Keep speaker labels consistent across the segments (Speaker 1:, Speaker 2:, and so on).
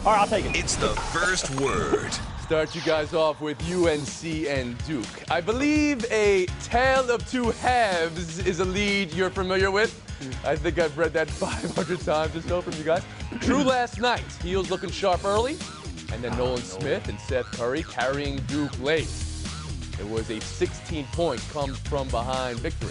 Speaker 1: All right, I'll take it.
Speaker 2: It's the first word.
Speaker 3: Start you guys off with UNC and Duke. I believe a tale of two halves is a lead you're familiar with. I think I've read that 500 times or so from you guys. True last night. Heels looking sharp early, and then Nolan Smith and Seth Curry carrying Duke late. It was a 16-point come-from-behind victory.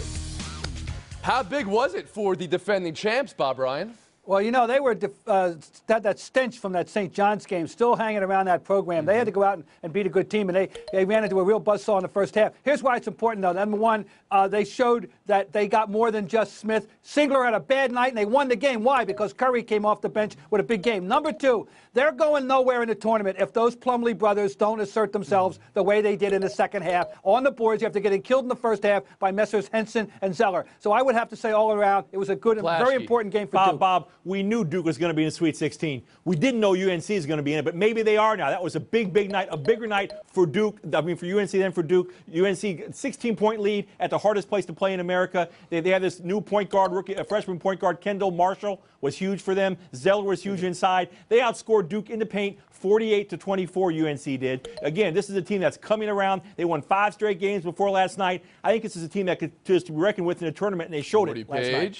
Speaker 3: How big was it for the defending champs, Bob Ryan?
Speaker 4: Well, you know, they were that stench from that St. John's game still hanging around that program. They had to go out and beat a good team, and they ran into a real buzzsaw in the first half. Here's why it's important, though. Number one, they showed that they got more than just Smith. Singler had a bad night, and they won the game. Why? Because Curry came off the bench with a big game. Number two, they're going nowhere in the tournament if those Plumlee brothers don't assert themselves the way they did in the second half. On the boards, after getting killed in the first half by Messrs. Henson and Zeller. So I would have to say all around, it was a good and very important game for Duke.
Speaker 1: Bob, we knew Duke was going to be in the Sweet 16. We didn't know UNC is going to be in it, but maybe they are now. That was a big night, a bigger night for Duke. I mean, for UNC than for Duke. UNC 16-point lead at the hardest place to play in America. They have this new point guard, freshman point guard, Kendall Marshall was huge for them. Zeller was huge inside. They outscored Duke in the paint 48-24, UNC did. Again, this is a team that's coming around. They won 5 straight games before last night. I think this is a team that could just be reckoned with in the tournament, and they showed it last night.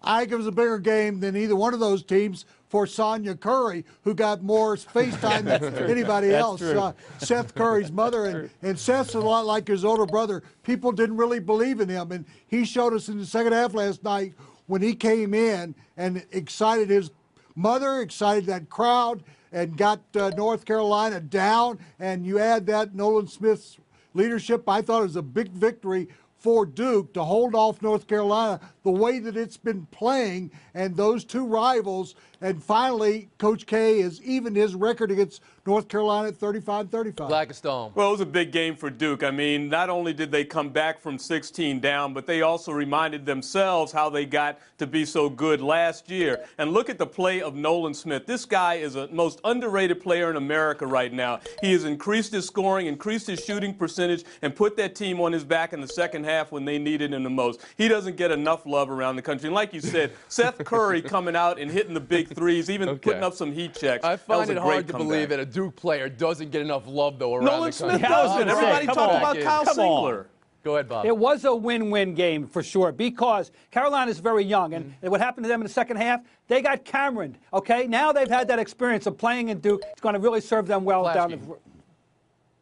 Speaker 5: I think it was a bigger game than either one of those teams for Sonya Curry, who got more face time than anybody else. Seth Curry's mother, and Seth's a lot like his older brother. People didn't really believe in him, and he showed us in the second half last night when he came in and excited his mother, excited that crowd, and got North Carolina down. And you add that Nolan Smith's leadership, I thought it was a big victory for Duke to hold off North Carolina the way that it's been playing, and those two rivals. And finally, Coach K has evened his record against North Carolina at 35-35.
Speaker 3: Blackstone.
Speaker 6: Well, it was a big game for Duke. I mean, not only did they come back from 16 down, but they also reminded themselves how they got to be so good last year. And look at the play of Nolan Smith. This guy is the most underrated player in America right now. He has increased his scoring, increased his shooting percentage, and put that team on his back in the second half when they needed him the most. He doesn't get enough love around the country. And like you said, Seth Curry coming out and hitting the big threes, even putting up some heat checks.
Speaker 3: I find it hard to believe that a Duke player doesn't get enough love, though, around
Speaker 6: Nolan
Speaker 3: the country.
Speaker 6: Smith doesn't. Everybody talking about Kyle Singler.
Speaker 3: Go ahead, Bob.
Speaker 4: It was a win-win game for sure because Carolina's very young, and what happened to them in the second half, they got Cameron, okay? Now they've had that experience of playing in Duke. It's going to really serve them well down the road.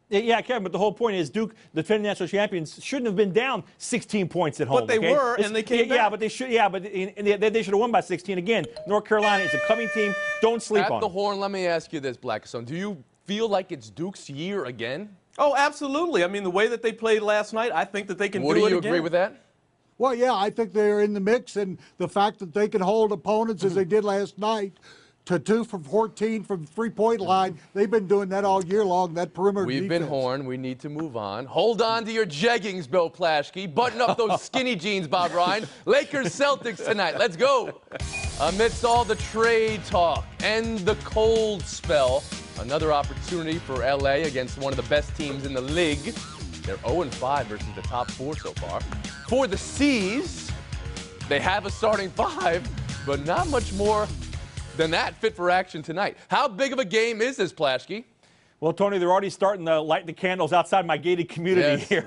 Speaker 1: Yeah, Kevin, but the whole point is Duke, the defending national champions, shouldn't have been down 16 points at home.
Speaker 6: But they were, and they came back.
Speaker 1: Yeah, but they should. Yeah, but they should have won by 16 again. North Carolina is a coming team. Don't sleep on
Speaker 3: At the
Speaker 1: them.
Speaker 3: horn, let me ask you this, Blackstone. Do you feel like it's Duke's year again?
Speaker 6: Oh, absolutely. I mean, the way that they played last night, I think that they can do it again.
Speaker 3: Would you agree with that?
Speaker 5: Well, yeah, I think they're in the mix, and the fact that they can hold opponents as they did last night to 2 from 14 from the three-point line, they've been doing that all year long, that perimeter
Speaker 3: We've
Speaker 5: defense.
Speaker 3: been horned. We need to move on. Hold on to your jeggings, Bill Plaschke. Button up those skinny jeans, Bob Ryan. Lakers Celtics tonight. Let's go. Amidst all the trade talk and the cold spell, another opportunity for L.A. against one of the best teams in the league. They're 0-5 versus the top 4 so far. For the C's, they have a starting 5, but not much more than that fit for action tonight. How big of a game is this, Plaschke?
Speaker 1: Well, Tony, they're already starting to light the candles outside my gated community here.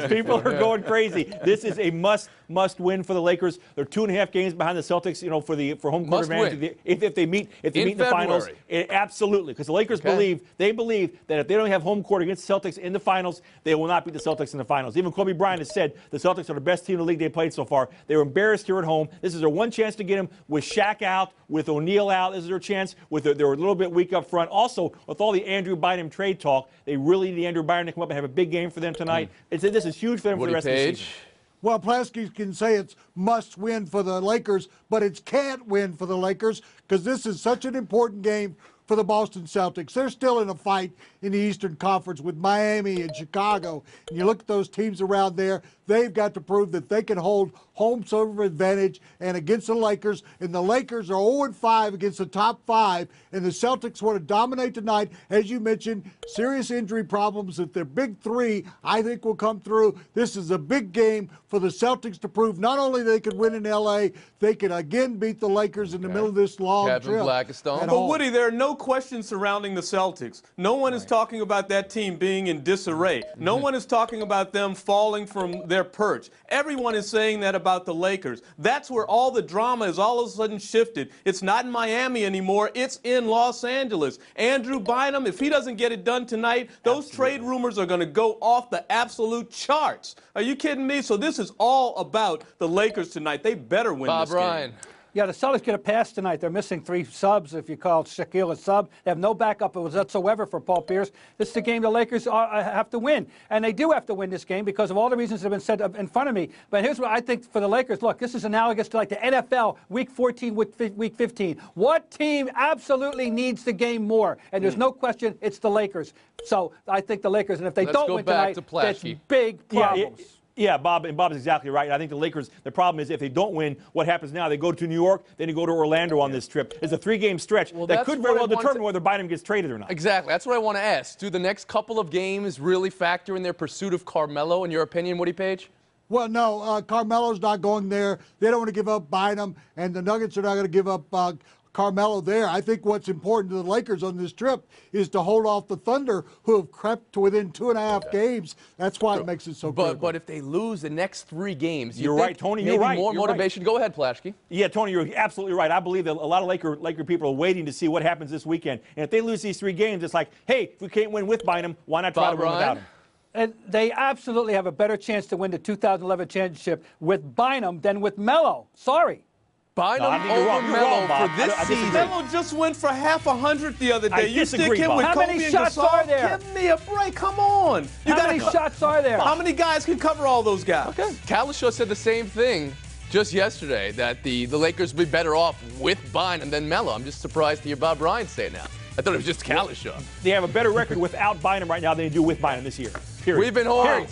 Speaker 1: People are going crazy. This is a must win for the Lakers. They're 2.5 games behind the Celtics, you know, for home court advantage. If they meet in the finals, absolutely. Because the Lakers believe that if they don't have home court against the Celtics in the finals, they will not beat the Celtics in the finals. Even Kobe Bryant has said the Celtics are the best team in the league they played so far. They were embarrassed here at home. This is their one chance to get them with Shaq out, with O'Neal out. This is their chance. They were a little bit weak up front. Also, with all the Andrew Bynum trade talk, they really need Andrew Bynum to come up and have a big game for them tonight. This is huge for them for the rest of the season.
Speaker 5: Well, Plaschke can say it's must win for the Lakers, but it's can't win for the Lakers because this is such an important game for the Boston Celtics. They're still in a fight in the Eastern Conference with Miami and Chicago. And you look at those teams around there, they've got to prove that they can hold home serve advantage and against the Lakers. And the Lakers are 0-5 against the top 5, and the Celtics want to dominate tonight. As you mentioned, serious injury problems. If their big three, I think, will come through. This is a big game for the Celtics to prove not only they could win in L.A., they could again beat the Lakers in the middle of this long
Speaker 3: Kevin
Speaker 5: trip.
Speaker 3: Blackistone.
Speaker 5: at
Speaker 6: But
Speaker 5: home.
Speaker 6: Woody, there are no questions surrounding the Celtics. No one is talking about that team being in disarray. No one is talking about them falling from their perch. Everyone is saying that about the Lakers. That's where all the drama is all of a sudden shifted. It's not in Miami anymore. It's in Los Angeles. Andrew Bynum, if he doesn't get it done tonight, those trade rumors are going to go off the absolute charts. Are you kidding me? So this is all about the Lakers tonight. They better win
Speaker 3: Bob
Speaker 6: this
Speaker 3: Ryan.
Speaker 6: game.
Speaker 4: Yeah, the Celtics get a pass tonight. They're missing 3 subs, if you call Shaquille a sub. They have no backup whatsoever for Paul Pierce. This is the game the Lakers have to win. And they do have to win this game because of all the reasons that have been said in front of me. But here's what I think for the Lakers. Look, this is analogous to like the NFL, Week 14, Week 15. What team absolutely needs the game more? And there's no question it's the Lakers. So I think the Lakers, and if they
Speaker 3: Let's
Speaker 4: don't
Speaker 3: go
Speaker 4: win
Speaker 3: back
Speaker 4: tonight,
Speaker 3: to
Speaker 4: that's
Speaker 3: Plaschke.
Speaker 4: big problems.
Speaker 1: Yeah, Bob, and Bob's exactly right. I think the Lakers, the problem is if they don't win, what happens now? They go to New York, then they go to Orlando on this trip. It's a 3-game stretch that
Speaker 3: that's
Speaker 1: could very
Speaker 3: what I
Speaker 1: well
Speaker 3: want
Speaker 1: determine
Speaker 3: to-
Speaker 1: whether Bynum gets traded or not.
Speaker 3: Exactly. That's what I want to ask. Do the next couple of games really factor in their pursuit of Carmelo, in your opinion, Woody Page?
Speaker 5: Well, no, Carmelo's not going there. They don't want to give up Bynum, and the Nuggets are not going to give up Carmelo there. I think what's important to the Lakers on this trip is to hold off the Thunder, who have crept to within 2.5 games. That's why it makes it so critical.
Speaker 3: But if they lose the next 3 games,
Speaker 1: You're
Speaker 3: think
Speaker 1: right, Tony,
Speaker 3: maybe
Speaker 1: you're right,
Speaker 3: more
Speaker 1: you're right.
Speaker 3: motivation. Go ahead, Plaschke.
Speaker 1: Yeah, Tony, you're absolutely right. I believe that a lot of Laker people are waiting to see what happens this weekend. And if they lose these 3 games, it's like, hey, if we can't win with Bynum, why not try
Speaker 3: Bob
Speaker 1: to win without
Speaker 3: Ryan?
Speaker 1: him?
Speaker 4: And they absolutely have a better chance to win the 2011 championship with Bynum than with Melo. Sorry.
Speaker 3: Bynum
Speaker 1: I think you're
Speaker 3: over
Speaker 1: wrong. You're
Speaker 3: Melo
Speaker 1: wrong, Bob.
Speaker 3: for this
Speaker 1: I disagree.
Speaker 3: season.
Speaker 6: Melo just went for half 100 the other
Speaker 1: I
Speaker 6: day. You stick
Speaker 1: disagree,
Speaker 6: him
Speaker 1: Bob.
Speaker 6: with
Speaker 4: How
Speaker 6: Kobe
Speaker 4: many
Speaker 6: and
Speaker 4: shots
Speaker 6: Gasol?
Speaker 4: are there?
Speaker 6: Give me a break. Come on.
Speaker 4: How many shots are there?
Speaker 6: How many guys can cover all those guys?
Speaker 3: Okay. Kalisha said the same thing just yesterday, that the Lakers would be better off with Bynum than Melo. I'm just surprised to hear Bob Ryan say it now. I thought it was just Kalisha.
Speaker 1: They have a better record without Bynum right now than they do with Bynum this year. Period.
Speaker 3: We've been horned.
Speaker 1: Period.